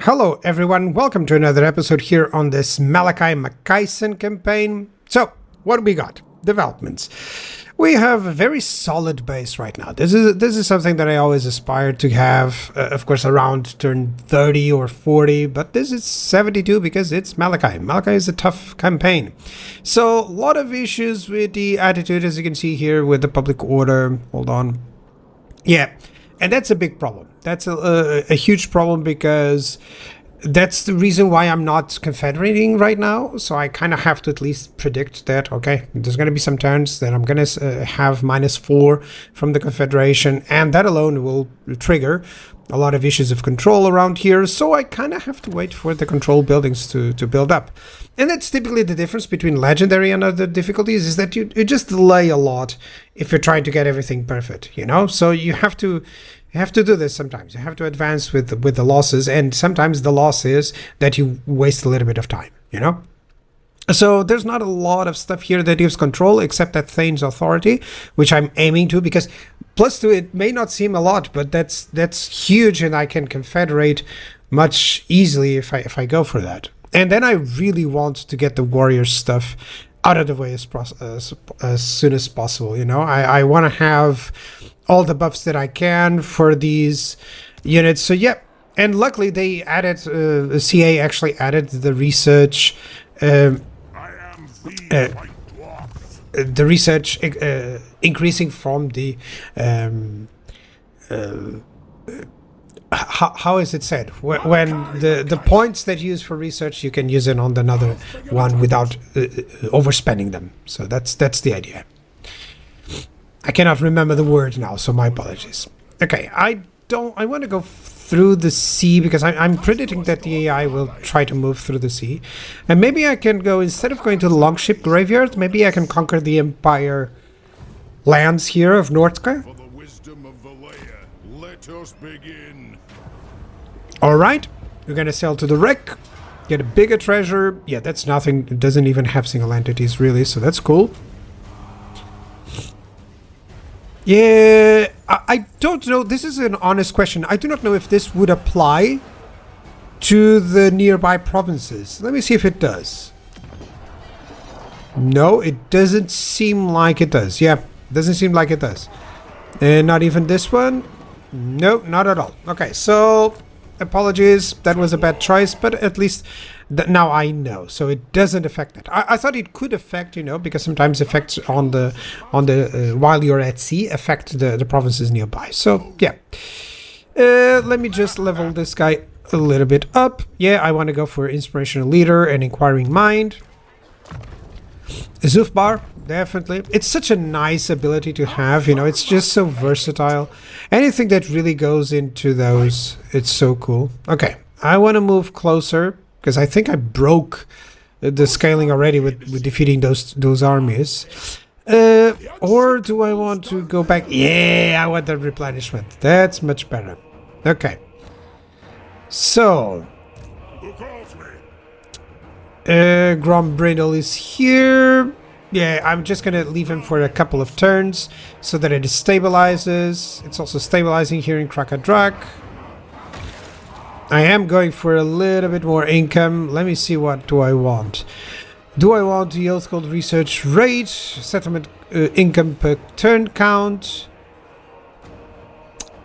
Hello everyone, welcome to another episode here on this Malakai campaign. So, what do we got? Developments. We have a very solid base right now. This is something that I always aspired to have, of course, around turn 30 or 40, but this is 72 because it's Malakai. Malakai is a tough campaign. So, a lot of issues with the attitude, as you can see here, with the public order. Hold on. Yeah, and that's a big problem. That's a huge problem because that's the reason why I'm not confederating right now. So I kind of have to at least predict that, okay, there's going to be some turns that I'm going to have -4 from the confederation, and that alone will trigger a lot of issues of control around here. So I kind of have to wait for the control buildings to build up. And that's typically the difference between legendary and other difficulties, is that you just delay a lot if you're trying to get everything perfect, you know? So you have to do this sometimes. You have to advance with the losses, and sometimes the loss is that you waste a little bit of time, you know? So there's not a lot of stuff here that gives control except that Thane's authority, which I'm aiming to, because +2, it may not seem a lot, but that's huge, and I can confederate much easily if I go for that. And then I really want to get the warrior stuff out of the way as soon as possible, you know? I want to have all the buffs that I can for these units. So yeah, and luckily they added, CA actually added the research, increasing from the, how is it said? When the points that you use for research, you can use it on another one without overspending them. So that's the idea. I cannot remember the word now, so my apologies. Okay, I want to go through the sea because I'm predicting that the AI will try to move through the sea. And maybe I can go, instead of going to the Longship Graveyard, maybe I can conquer the Empire lands here of Norsca. For the wisdom of the layer, let us begin. Alright, we're gonna sail to the wreck, get a bigger treasure. Yeah, that's nothing. It doesn't even have single entities really, so that's cool. Yeah, I don't know. This is an honest question. I do not know if this would apply to the nearby provinces. Let me see if it does. No, it doesn't seem like it does. Yeah, doesn't seem like it does. And not even this one? Nope, not at all. Okay, so apologies. That was a bad choice, but at least now I know. So it doesn't affect that. I thought it could affect, you know, because sometimes effects on the while you're at sea affect the provinces nearby. So yeah, let me just level this guy a little bit up. Yeah, I want to go for inspirational leader and inquiring mind. Zufbar, definitely. It's such a nice ability to have, you know, it's just so versatile. Anything that really goes into those, it's so cool. Okay, I want to move closer because I think I broke the scaling already with defeating those armies. Or do I want to go back? Yeah, I want the replenishment. That's much better. Okay. So Grombrindle is here. Yeah, I'm just gonna leave him for a couple of turns so that it stabilizes. It's also stabilizing here in Krakadrak. I am going for a little bit more income. Let me see, what do I want? Do I want the Old Gold research rate, settlement income per turn count?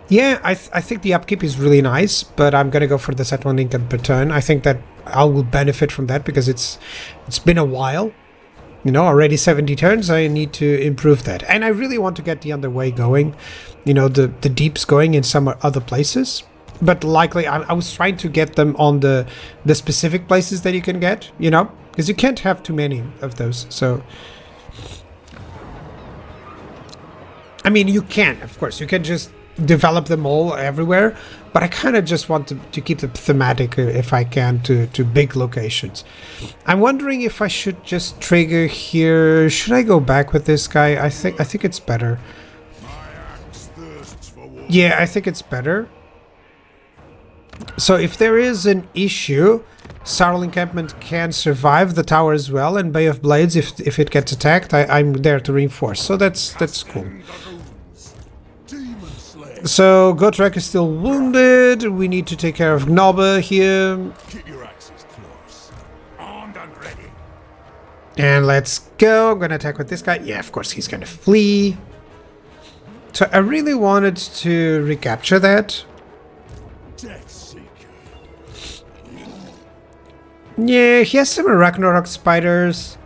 Yeah, I think the upkeep is really nice, but I'm gonna go for the settlement income per turn. I think that I will benefit from that because it's been a while. You know, already 70 turns, I need to improve that. And I really want to get the underway going, you know, the deeps going in some other places. But likely, I was trying to get them on the specific places that you can get, you know, because you can't have too many of those. So, I mean, you can, of course, you can just develop them all everywhere, but I kind of just want to keep the thematic, if I can, to big locations. I'm wondering if I should just trigger here. Should I go back with this guy? I think it's better. Yeah, I think it's better. So if there is an issue, Sarl Encampment can survive the tower as well, and Bay of Blades, if it gets attacked, I'm there to reinforce. So that's cool. So Gotrek is still wounded. We need to take care of Gnobbe here. Keep your axes close. Armed and ready. And let's go. I'm gonna attack with this guy. Yeah, of course he's gonna flee. So I really wanted to recapture that. Death Seeker. Yeah, he has some Ragnarok spiders.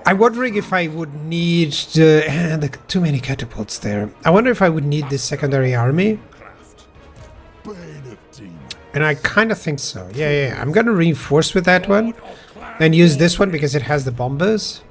I'm wondering if I would need too many catapults there. I wonder if I would need this secondary army. Craft. Bane of demons. And I kind of think so. Yeah. I'm gonna reinforce with that one. And use this one because it has the bombers.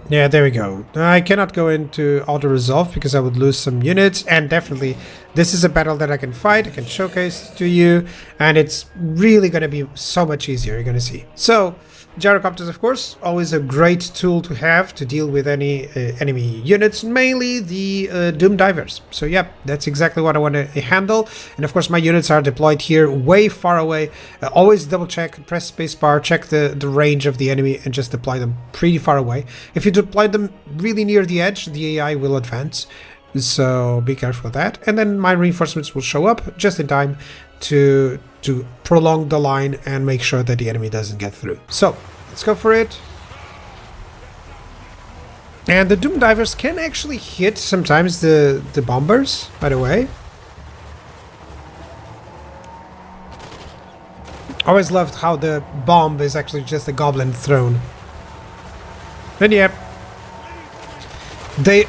Yeah, there we go. I cannot go into auto-resolve because I would lose some units. And definitely, this is a battle that I can fight. I can showcase to you. And it's really going to be so much easier, you're going to see. So, gyrocopters, of course, always a great tool to have to deal with any enemy units. Mainly the Doom Divers. So, yeah, that's exactly what I want to handle. And, of course, my units are deployed here way far away. Always double check, press spacebar, check the range of the enemy and just deploy them pretty far away. If you deploy them really near the edge, the AI will advance. So be careful of that. And then my reinforcements will show up just in time to prolong the line and make sure that the enemy doesn't get through. So let's go for it. And the Doom Divers can actually hit sometimes the bombers, by the way. Always loved how the bomb is actually just a goblin throne. And yeah,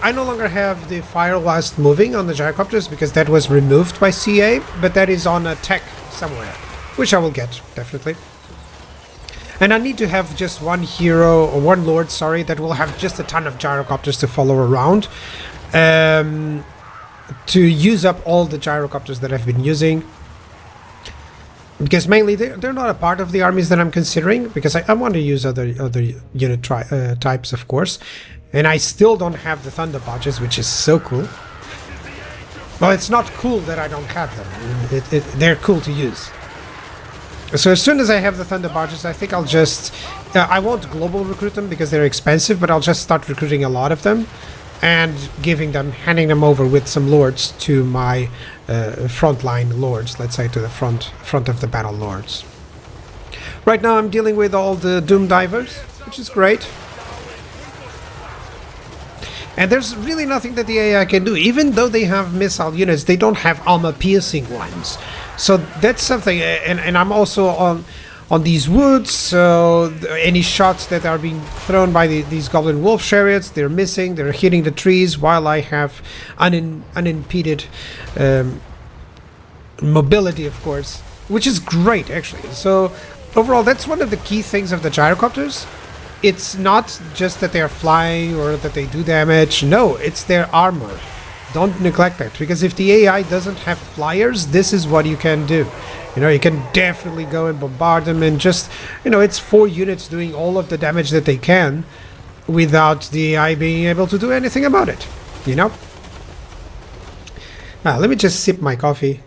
I no longer have the fire whilst moving on the gyrocopters because that was removed by CA, but that is on a tech somewhere, which I will get, definitely. And I need to have just one hero, or one lord, sorry, that will have just a ton of gyrocopters to follow around. To use up all the gyrocopters that I've been using. Because mainly they're not a part of the armies that I'm considering, because I want to use other unit types, of course. And I still don't have the Thunder Barges, which is so cool. Well, it's not cool that I don't have them. They're cool to use. So as soon as I have the Thunder Barges, I think I'll just... I won't global recruit them because they're expensive, but I'll just start recruiting a lot of them. And handing them over with some lords to my frontline lords, let's say to the front of the battle lords. Right now I'm dealing with all the Doom Divers, which is great. And there's really nothing that the AI can do. Even though they have missile units, they don't have armor-piercing ones. So that's something, and I'm also on these woods, so any shots that are being thrown by these Goblin Wolf chariots, they're missing, they're hitting the trees, while I have unimpeded mobility, of course, which is great, actually. So overall, that's one of the key things of the gyrocopters. It's not just that they're flying or that they do damage, no, it's their armor. Don't neglect that, because if the AI doesn't have flyers, this is what you can do. You know, you can definitely go and bombard them and just, you know, it's 4 units doing all of the damage that they can without the AI being able to do anything about it, you know? Now, let me just sip my coffee.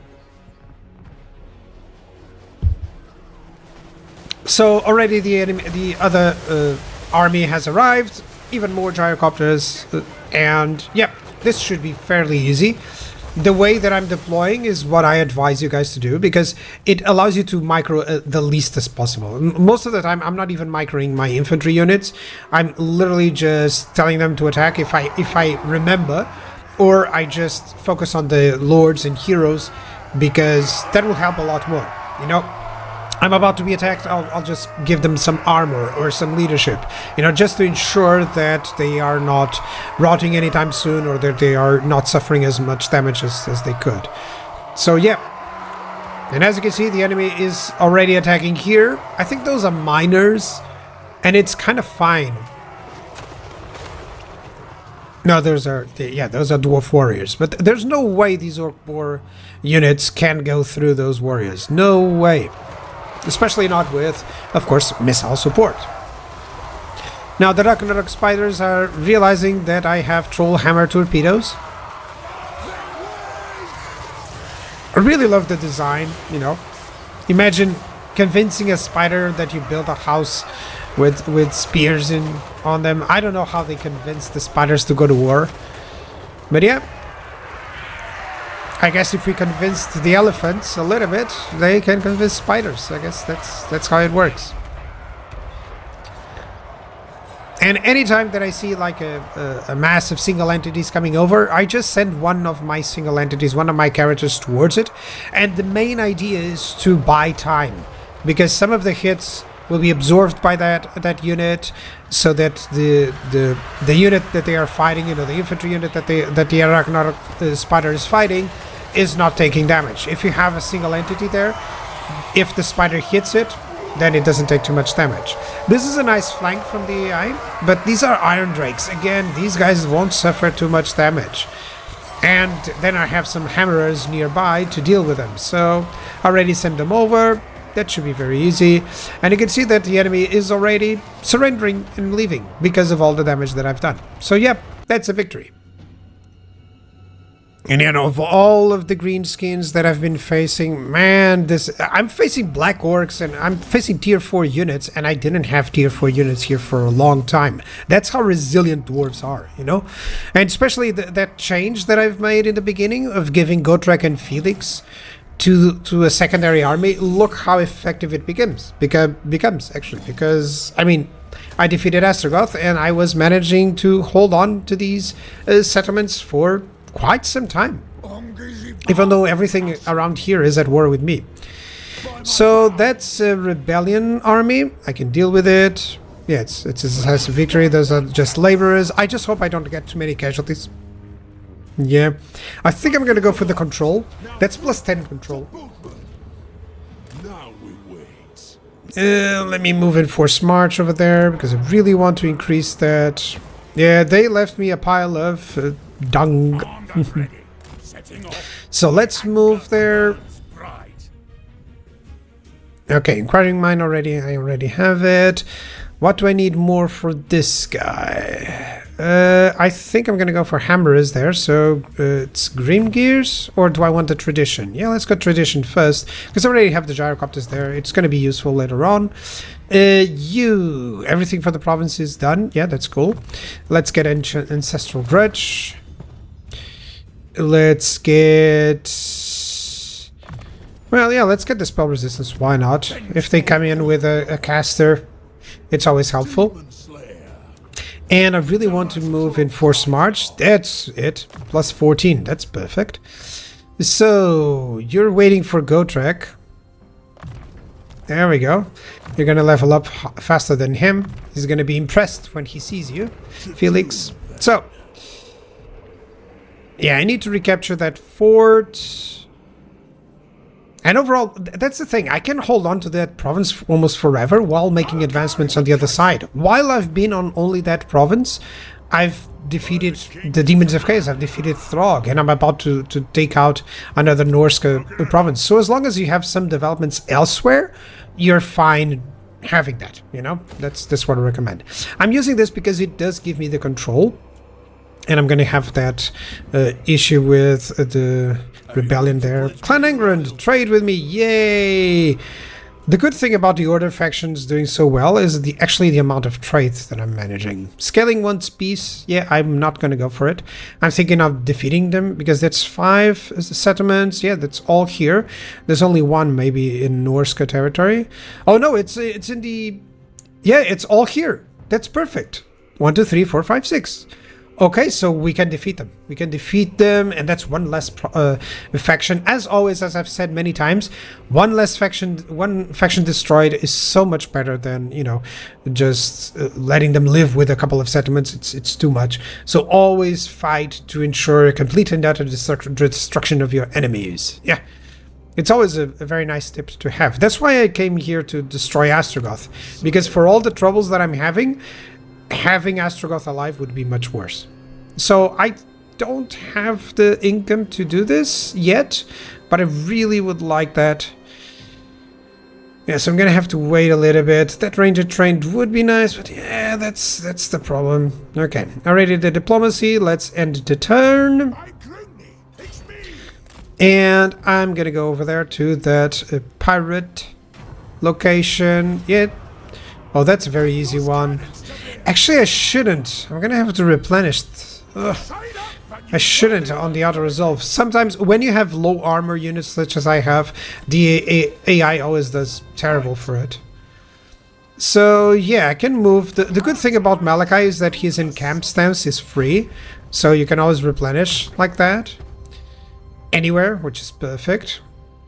So already the other army has arrived, even more gyrocopters, and yeah, this should be fairly easy. The way that I'm deploying is what I advise you guys to do, because it allows you to micro the least as possible. Most of the time, I'm not even microing my infantry units. I'm literally just telling them to attack if I remember, or I just focus on the lords and heroes, because that will help a lot more, you know? I'm about to be attacked, I'll just give them some armor or some leadership, you know, just to ensure that they are not rotting anytime soon, or that they are not suffering as much damage as they could. So yeah, and as you can see, the enemy is already attacking here. I think those are miners, and it's kind of fine. No, those are dwarf warriors, but there's no way these orc boar units can go through those warriors. No way. Especially not with, of course, missile support. Now the Ragnarok spiders are realizing that I have troll hammer torpedoes. I really love the design, you know. Imagine convincing a spider that you build a house with spears on them. I don't know how they convinced the spiders to go to war. But yeah, I guess if we convinced the elephants a little bit, they can convince spiders. I guess that's how it works. And anytime that I see like a mass of single entities coming over, I just send one of my single entities, one of my characters towards it. And the main idea is to buy time, because some of the hits will be absorbed by that unit, so that the unit that they are fighting, the infantry unit that the Arachnarok spider is fighting, is not taking damage. If you have a single entity there, if the spider hits it, then it doesn't take too much damage. This is a nice flank from the AI, but these are Iron Drakes. Again, these guys won't suffer too much damage. And then I have some hammerers nearby to deal with them. So I already sent them over. That should be very easy. And you can see that the enemy is already surrendering and leaving because of all the damage that I've done. So yep, that's a victory. And of all of the greenskins that I've been facing, man, I'm facing black orcs and I'm facing tier 4 units, and I didn't have tier 4 units here for a long time. That's how resilient dwarves are, And especially that change that I've made in the beginning of giving Gotrek and Felix to a secondary army. Look how effective it becomes actually, because I defeated Astrogoth and I was managing to hold on to these settlements for quite some time, even though everything around here is at war with me. So that's a rebellion army. I can deal with it. Yeah, it's a decisive victory. Those are just laborers. I just hope I don't get too many casualties. Yeah, I think I'm gonna go for the control. That's plus 10 control. Now we wait. Let me move in Force March over there, because I really want to increase that. Yeah, they left me a pile of dung. So let's move there. Okay, inquiring mine already. I already have it. What do I need more for this guy? I think I'm gonna go for hammerers there. So it's green gears, or do I want the tradition? Yeah, let's go tradition first, because I already have the gyrocopters there. It's gonna be useful later on. Everything for the province is done. Yeah, that's cool. Let's get ancestral grudge. Let's get... Well, yeah, let's get the spell resistance. Why not? If they come in with a caster, it's always helpful. And I really want to move in Force March. That's it. Plus 14. That's perfect. So, you're waiting for Gotrek. There we go. You're going to level up faster than him. He's going to be impressed when he sees you, Felix. So, yeah, I need to recapture that fort. And overall, that's the thing. I can hold on to that province almost forever while making advancements on the other side. While I've been on only that province, I've defeated the Demons of Chaos, I've defeated Throg, and I'm about to take out another Norsca province. So as long as you have some developments elsewhere, you're fine having that, That's what I recommend. I'm using this because it does give me the control. And I'm going to have that issue with the rebellion there. Clan Engrand, trade with me, yay! The good thing about the Order factions doing so well is actually the amount of trade that I'm managing. Scaling one's peace, yeah, I'm not going to go for it. I'm thinking of defeating them, because that's 5 settlements. Yeah, that's all here. There's only one maybe in Norsca territory. Oh no, it's in the... Yeah, it's all here. That's perfect. 1, 2, 3, 4, 5, 6. Okay, so we can defeat them. We can defeat them, and that's one less faction. As always, as I've said many times, one faction destroyed is so much better than, just letting them live with a couple of settlements. It's too much. So always fight to ensure complete and utter destruction of your enemies. Yeah. It's always a very nice tip to have. That's why I came here to destroy Astrogoth, because for all the troubles that I'm having Astrogoth alive would be much worse. So I don't have the income to do this yet, but I really would like that. Yeah, so I'm gonna have to wait a little bit. That ranger trained would be nice, but yeah, that's the problem. Okay, already the diplomacy. Let's end the turn. And I'm gonna go over there to that pirate location. Yeah. Oh, that's a very easy one. Actually, I shouldn't. I'm gonna have to replenish. I shouldn't on the auto resolve. Sometimes when you have low armor units such as I have, the AI always does terrible for it. So yeah, I can move. The good thing about Malakai is that his in camp stance is free, so you can always replenish like that anywhere, which is perfect.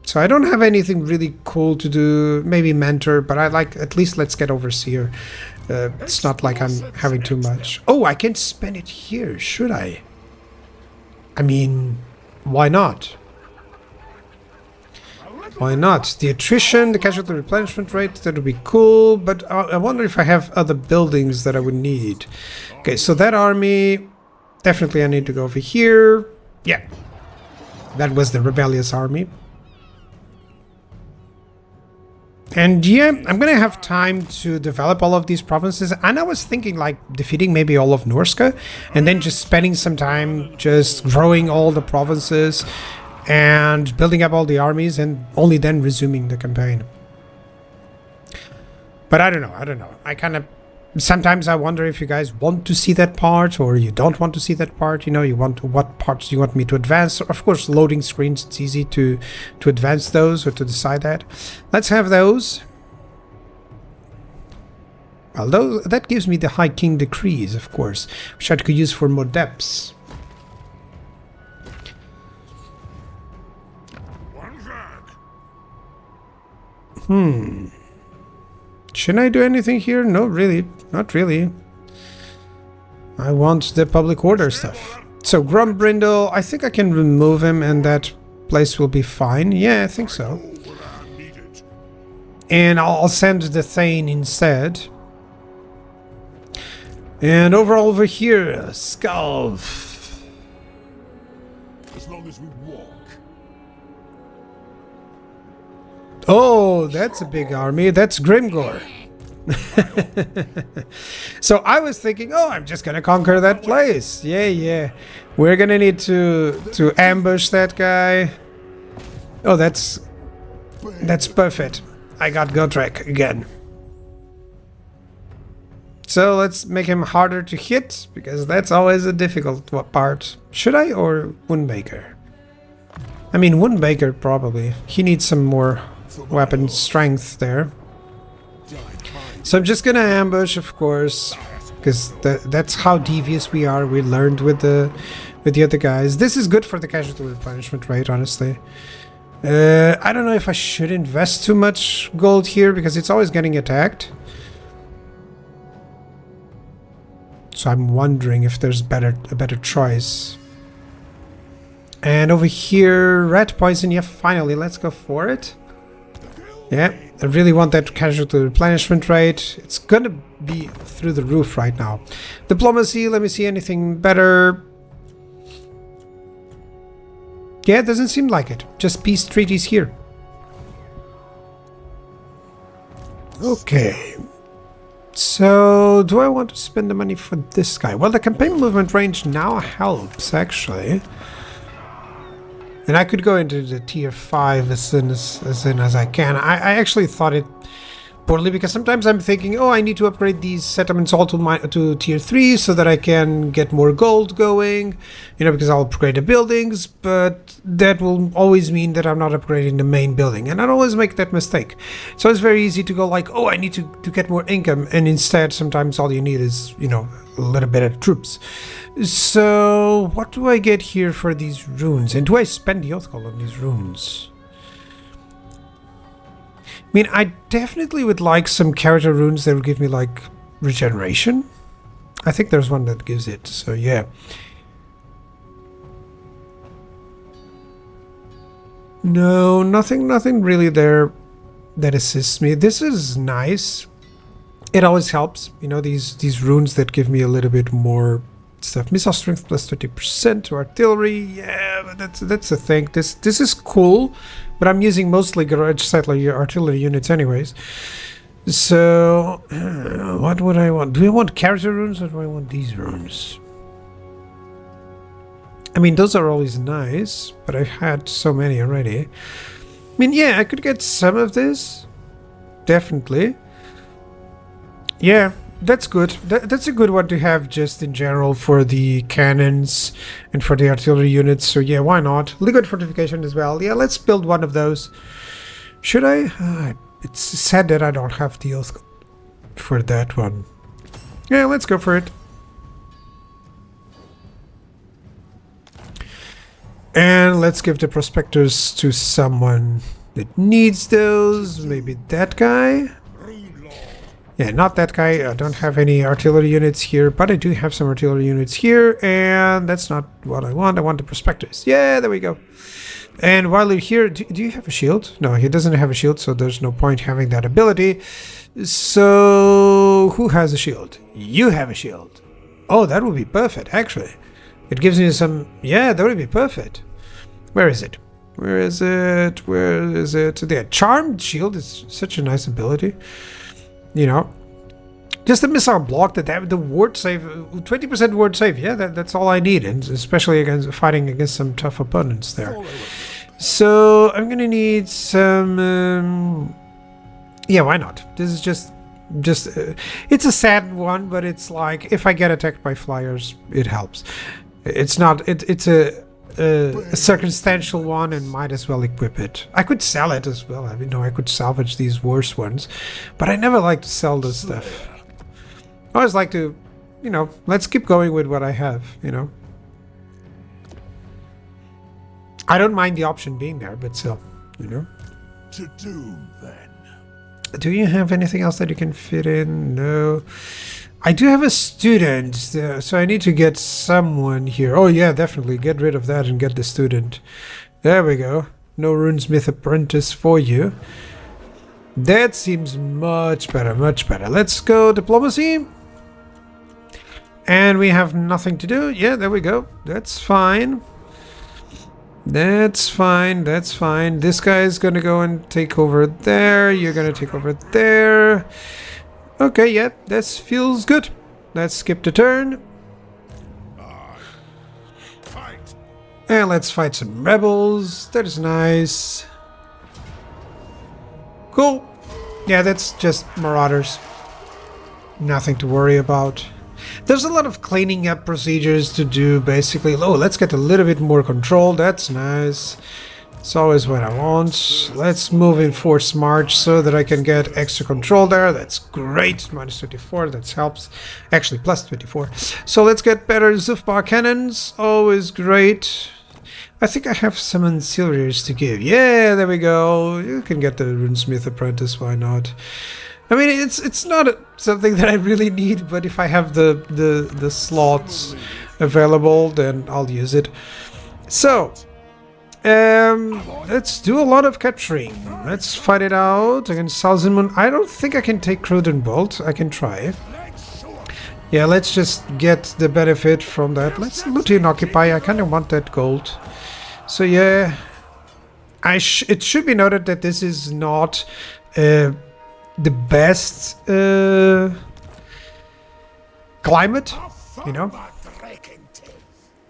So I don't have anything really cool to do. Maybe mentor, but I like at least let's get overseer. It's not like I'm having too much. Oh, I can spend it here, should I? I mean, why not? Why not? The attrition, the casualty replenishment rate, that would be cool, but I wonder if I have other buildings that I would need. Okay, so that army, definitely I need to go over here. Yeah, that was the rebellious army. And yeah, I'm gonna have time to develop all of these provinces, and I was thinking like defeating maybe all of Norsca, and then just spending some time just growing all the provinces and building up all the armies, and only then resuming the campaign. But I don't know. I kind of... Sometimes I wonder if you guys want to see that part, or you don't want to see that part. You know, you want what parts do you want me to advance? Of course, loading screens, it's easy to advance those or to decide that. Let's have those. Although that gives me the High King decrees, of course, which I could use for more depths. Shouldn't I do anything here? No, really. Not really. I want the public order stuff. So, Grumbrindle, I think I can remove him and that place will be fine. Yeah, I think so. And I'll send the Thane instead. And over here, Skalf. As long as we walk. Oh, that's a big army. That's Grimgore. So I was thinking, oh, I'm just gonna conquer that place. Yeah. We're gonna need to ambush that guy. Oh, that's perfect. I got Gotrek again. So let's make him harder to hit, because that's always a difficult part. Should I, or Woundmaker? I mean, Woundmaker probably. He needs some more weapon strength there. So I'm just gonna ambush, of course, because that's how devious we are. We learned with the other guys. This is good for the casualty replenishment rate, honestly. I don't know if I should invest too much gold here, because it's always getting attacked. So I'm wondering if there's a better choice. And over here, rat poison. Yeah, finally, let's go for it. Yeah, I really want that casualty replenishment rate. It's gonna be through the roof right now. Diplomacy, let me see anything better. Yeah, it doesn't seem like it. Just peace treaties here. Okay. So, do I want to spend the money for this guy? Well, the campaign movement range now helps, actually. And I could go into the tier 5 as soon as I can. I actually thought it poorly, because sometimes I'm thinking, oh, I need to upgrade these settlements all to tier 3 so that I can get more gold going, you know, because I'll upgrade the buildings, but that will always mean that I'm not upgrading the main building, and I always make that mistake. So it's very easy to go like, oh, I need to get more income, and instead sometimes all you need is, you know, a little bit of troops. So what do I get here for these runes, and do I spend the oath call on these runes? I mean, I definitely would like some character runes that would give me, like, regeneration. I think there's one that gives it, so yeah. No, nothing really there that assists me. This is nice. It always helps, you know, these runes that give me a little bit more stuff. Missile strength plus 30% to artillery. Yeah, but that's the thing. This is cool, but I'm using mostly garage settler artillery units anyways. So what would I want? Do I want character runes, or do I want these runes? I mean, those are always nice, but I've had so many already. I mean, yeah, I could get some of this, definitely. Yeah, That's good. That's a good one to have just in general for the cannons and for the artillery units. So yeah, why not? Liquid fortification as well. Yeah, let's build one of those. Should I? It's sad that I don't have the oath for that one. Yeah, let's go for it. And let's give the prospectors to someone that needs those. Maybe that guy? Yeah, not that guy. I don't have any artillery units here, but I do have some artillery units here, and that's not what I want. I want the prospectors. Yeah, there we go. And while you're here, do you have a shield? No, he doesn't have a shield, so there's no point having that ability. So, who has a shield? You have a shield. Oh, that would be perfect, actually. It gives me some... Yeah, that would be perfect. Where is it? Where is it? Where is it? The Charmed Shield is such a nice ability. You know, just a missile block that have the ward save, 20% ward save. Yeah, that's all I need, and especially against fighting against some tough opponents there. So I'm gonna need some. Yeah, why not? This is just. It's a sad one, but it's like if I get attacked by flyers, it helps. It's not. It's a circumstantial one, and might as well equip it. I could sell it as well. I mean, I could salvage these worse ones, but I never like to sell this stuff. I always like to, let's keep going with what I have, I don't mind the option being there, but still, To do then. Do you have anything else that you can fit in? No. I do have a student, so I need to get someone here. Oh yeah, definitely. Get rid of that and get the student. There we go. No runesmith apprentice for you. That seems much better, much better. Let's go diplomacy. And we have nothing to do. Yeah, there we go. That's fine. That's fine, that's fine. This guy is gonna go and take over there. You're gonna take over there. Okay, yeah, this feels good. Let's skip the turn. Fight. And let's fight some rebels. That is nice. Cool. Yeah, that's just marauders. Nothing to worry about. There's a lot of cleaning up procedures to do, basically. Oh, let's get a little bit more control. That's nice. It's always what I want. Let's move in force march so that I can get extra control there. That's great. Minus 24, that helps. Actually, plus 24. So let's get better Zufbar cannons. Always great. I think I have some ancillaries to give. Yeah, there we go. You can get the Runesmith Apprentice, why not? I mean, it's not something that I really need, but if I have the slots available, then I'll use it. So... let's do a lot of capturing. Let's fight it out against Salzimund. I don't think I can take Crudenbolt. I can try. Yeah, let's just get the benefit from that. Let's loot and occupy. I kind of want that gold. So yeah, it should be noted that this is not the best climate,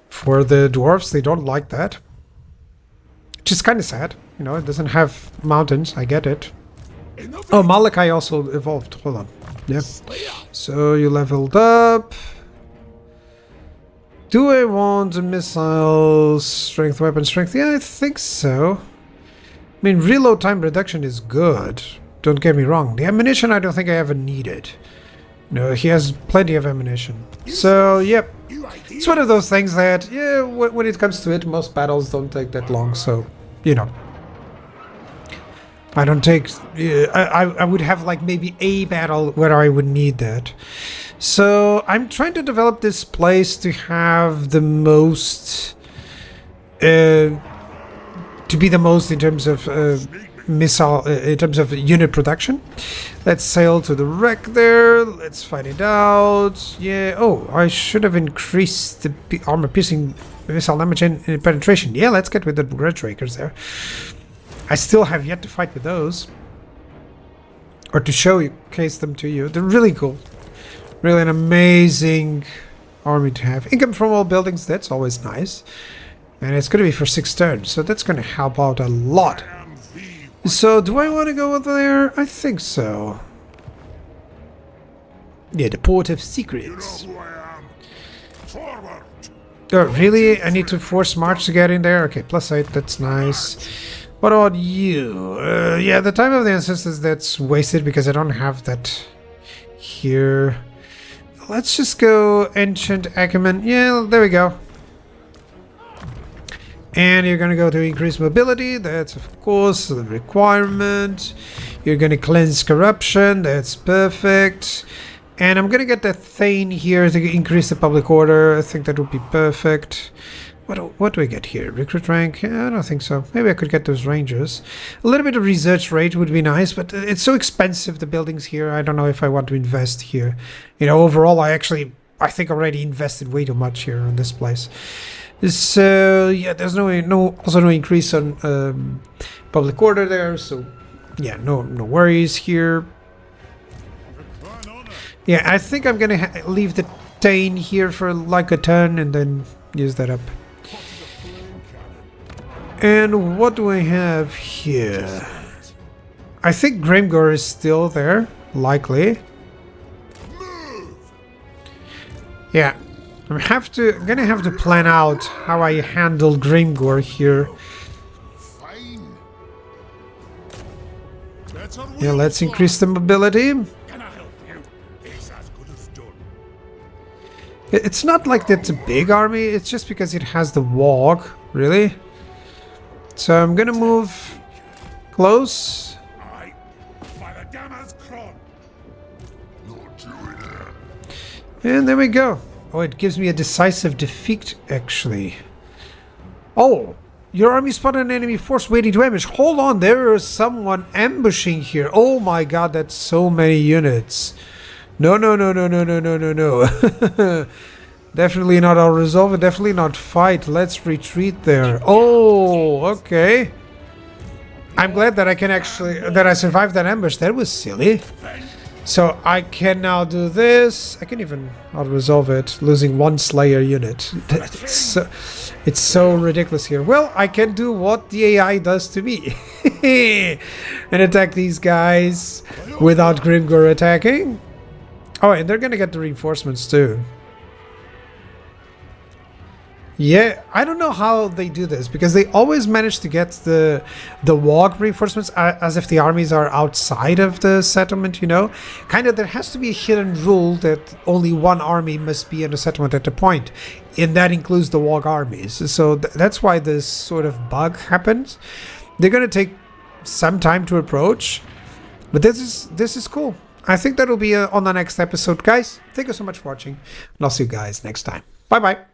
for the dwarves. They don't like that. Which is kind of sad, it doesn't have mountains, I get it. Oh, Malakai also evolved, hold on. Yeah. So you leveled up. Do I want a missile strength, weapon strength? Yeah, I think so. I mean, reload time reduction is good. Don't get me wrong. The ammunition I don't think I ever needed. No, he has plenty of ammunition. So, yep. It's one of those things that, yeah, when it comes to it, most battles don't take that long, so, I don't take... I would have, like, maybe a battle where I would need that. So, I'm trying to develop this place to have the most... to be the most in terms of... missile in terms of unit production. Let's sail to the wreck there. Let's fight it out. Yeah. Oh, I should have increased the armor piercing missile damage and penetration. Yeah, let's get with the grudge rakers there. I still have yet to fight with those, or to showcase them to you. They're really cool. Really an amazing army to have. Income from all buildings. That's always nice. And it's going to be for 6 turns, so that's going to help out a lot. So, do I want to go over there? I think so. Yeah, the Port of You know Secrets. who I am. Forward. Oh, really? I need to force march to get in there? Okay, +8, that's nice. What about you? Yeah, the Time of the Ancestors, that's wasted because I don't have that here. Let's just go Ancient Acumen. Yeah, there we go. And you're gonna go to increase mobility. That's, of course, the requirement. You're gonna cleanse corruption. That's perfect. And I'm gonna get that Thane here to increase the public order. I think that would be perfect. What do I get here? Recruit rank? Yeah, I don't think so. Maybe I could get those rangers. A little bit of research rate would be nice, but it's so expensive, the buildings here. I don't know if I want to invest here. You know, overall, I think already invested way too much here on this place. So yeah, there's no increase on public order there. So yeah, no worries here. Yeah, I think I'm gonna leave the Thane here for like a turn and then use that up. And what do I have here? I think Grimgor is still there, likely. Yeah, I'm gonna have to plan out how I handle Grimgor here. Fine. Yeah, let's increase the mobility. Can I help you? It's as good as done. It's not like that's a big army, it's just because it has the walk, really. So I'm gonna move close. Aye. By the Gamma's Cron. Not doing it. And there we go. Oh, it gives me a decisive defeat, actually. Oh, your army spotted an enemy force waiting to ambush. Hold on, there is someone ambushing here. Oh my god, that's so many units. No. Definitely not I'll resolve it, definitely not fight. Let's retreat there. Oh, okay. I'm glad that I survived that ambush. That was silly. So I can now do this. I can even out-resolve it, losing one Slayer unit. It's so ridiculous here. Well, I can do what the AI does to me. And attack these guys without Grimgor attacking. Oh, and they're gonna get the reinforcements too. Yeah, I don't know how they do this, because they always manage to get the walk reinforcements as if the armies are outside of the settlement, you know? Kind of, there has to be a hidden rule that only one army must be in a settlement at a point, and that includes the walk armies. So that's why this sort of bug happens. They're going to take some time to approach, but this is cool. I think that'll be on the next episode, guys. Thank you so much for watching, and I'll see you guys next time. Bye-bye.